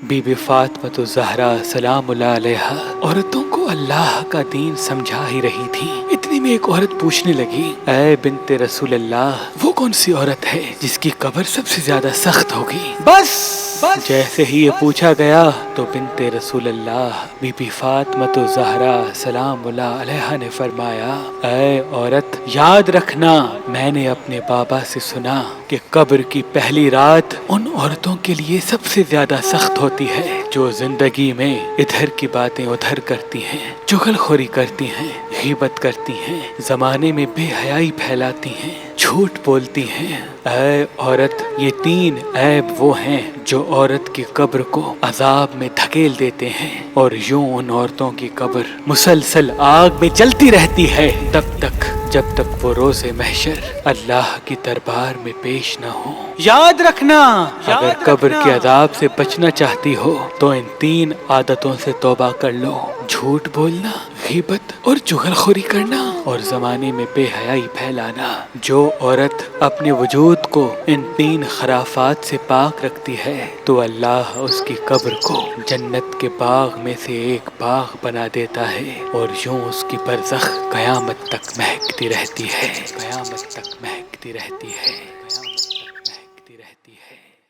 Be be Fatima Zahra سلام اللہ علیہا عورتوں کو اللہ کا دین سمجھا ہی رہی تھی۔ اتنی میں ایک عورت پوچھنے لگی، اے بنت رسول اللہ، وہ کون سی عورت ہے جس کی قبر سب سے زیادہ سخت ہوگی؟ بس جیسے ہی یہ پوچھا گیا تو بنت رسول اللہ بی بی فاطمہ زہرا سلام اللہ علیہا نے فرمایا، اے عورت، یاد رکھنا، میں نے اپنے بابا سے سنا کہ قبر کی پہلی رات ان عورتوں کے لیے سب سے زیادہ سخت ہوتی ہے جو زندگی میں ادھر کی باتیں ادھر کرتی ہیں، چغل خوری کرتی ہیں، غیبت کرتی ہیں، زمانے میں بے حیائی پھیلاتی ہیں، جھوٹ بولتی ہیں۔ اے عورت، یہ 3 عیب وہ ہیں جو عورت کی قبر کو عذاب میں دھکیل دیتے ہیں، اور یوں ان عورتوں کی قبر مسلسل آگ میں جلتی رہتی ہے تب تک جب تک وہ روز محشر اللہ کی دربار میں پیش نہ ہو۔ یاد رکھنا، اگر قبر کے عذاب سے بچنا چاہتی ہو تو ان 3 عادتوں سے توبہ کر لو: جھوٹ بولنا، غیبت اور چغل خوری کرنا، اور زمانے میں بے حیائی پھیلانا۔ جو عورت اپنے وجود کو ان 3 خرافات سے پاک رکھتی ہے تو اللہ اس کی قبر کو جنت کے باغ میں سے ایک باغ بنا دیتا ہے، اور یوں اس کی برزخ قیامت تک مہکتی رہتی ہے، قیامت تک مہکتی رہتی ہے۔